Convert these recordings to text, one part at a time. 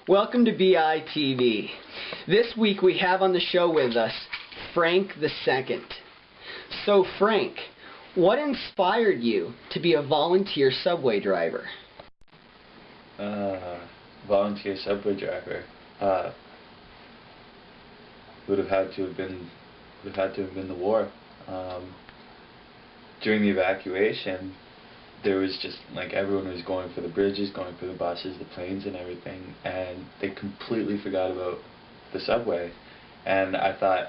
Welcome to BITV. This week we have on the show with us Frank II. So Frank, what inspired you to be a volunteer subway driver? Volunteer subway driver would have had to have been the war. During the evacuation, there was just like everyone was going for the bridges, going for the buses, the planes, and everything, and they completely forgot about the subway. And I thought,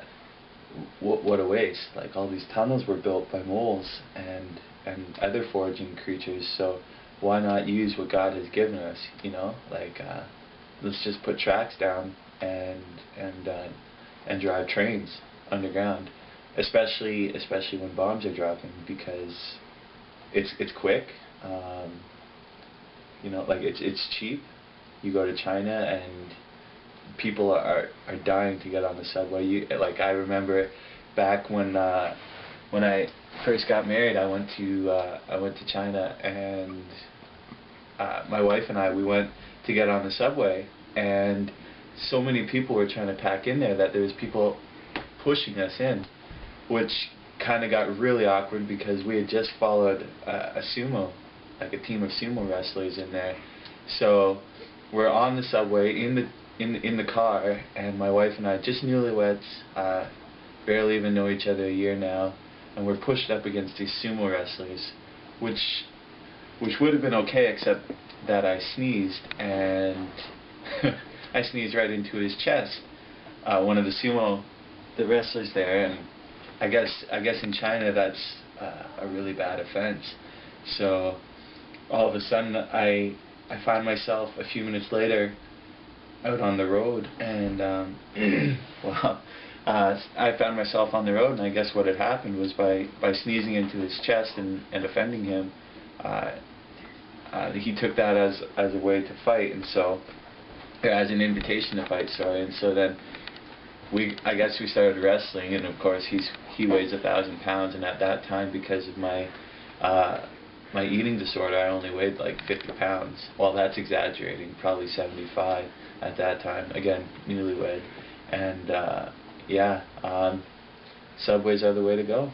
what a waste! Like, all these tunnels were built by moles and other foraging creatures, so why not use what God has given us? You know, like let's just put tracks down and drive trains underground, especially when bombs are dropping, because it's quick. You know, like it's cheap. You go to China and people are dying to get on the subway. Like, I remember back when I first got married, I went to China, and my wife and we went to get on the subway, and so many people were trying to pack in there that there was people pushing us in, which kind of got really awkward because we had just followed a sumo, like a team of sumo wrestlers in there. So we're on the subway in the car, and my wife and I, just newlyweds, barely even know each other a year now, and we're pushed up against these sumo wrestlers, which would have been okay, except that I sneezed, and I sneezed right into his chest. One of the wrestlers there, and I guess in China that's a really bad offense. So all of a sudden I find myself a few minutes later out on the road, and I found myself on the road, and I guess what had happened was by sneezing into his chest and offending him, he took that as a way to fight, and so, as an invitation to fight, sorry. And so then I guess we started wrestling, and of course he weighs 1,000 pounds, and at that time, because of my eating disorder, I only weighed like 50 pounds. Well, that's exaggerating, probably 75 at that time. Again, newlywed, and subways are the way to go.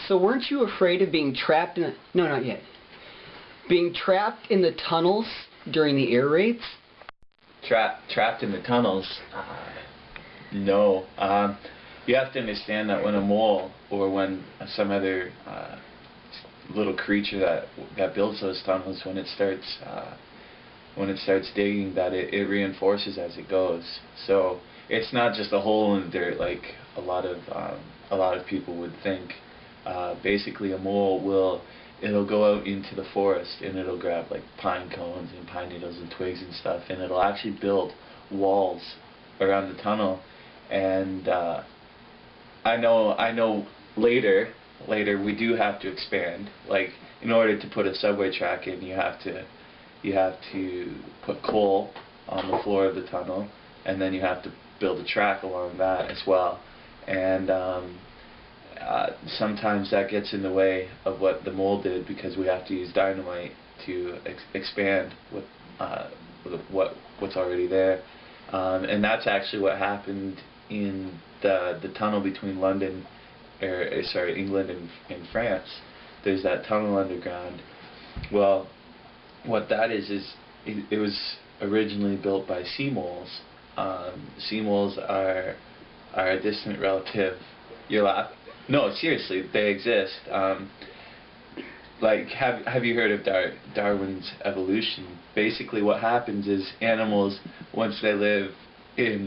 So weren't you afraid of being trapped in no, not yet. Being trapped in the tunnels during the air raids? Trapped in the tunnels? No. You have to understand that when a mole, or when some other little creature that builds those tunnels, when it starts digging, that it reinforces as it goes. So it's not just a hole in the dirt like a lot of people would think. Basically, a mole it'll go out into the forest, and it'll grab like pine cones and pine needles and twigs and stuff, and it'll actually build walls around the tunnel. And I know later we do have to expand. Like, in order to put a subway track in, you have to put coal on the floor of the tunnel, and then you have to build a track along that as well. And sometimes that gets in the way of what the mole did, because we have to use dynamite to expand what's already there. And that's actually what happened in the tunnel between England and France. There's that tunnel underground. Well, what that is it was originally built by sea moles. Sea moles are a distant relative. You're laughing. No, seriously, they exist. Like, have you heard of Darwin's evolution? Basically, what happens is animals, once they live in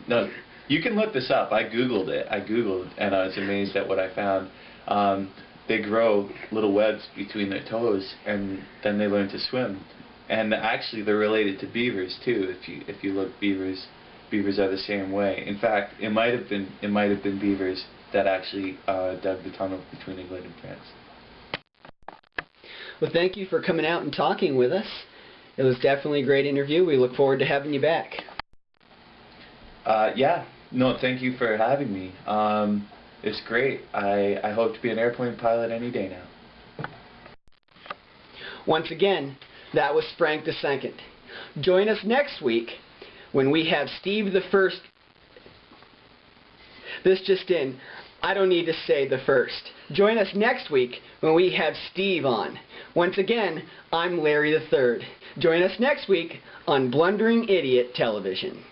no, you can look this up. I googled it, and I was amazed at what I found. They grow little webs between their toes, and then they learn to swim. And actually, they're related to beavers too. If you look, beavers are the same way. In fact, it might have been beavers that actually dug the tunnel between England and France. Well, thank you for coming out and talking with us. It was definitely a great interview. We look forward to having you back. Yeah. No, thank you for having me. It's great. I hope to be an airplane pilot any day now. Once again, That was Frank the Second. Join us next week when we have Steve the First. This just in. I don't need to say the first. Join us next week when we have Steve on. Once again, I'm Larry the Third. Join us next week on Blundering Idiot Television.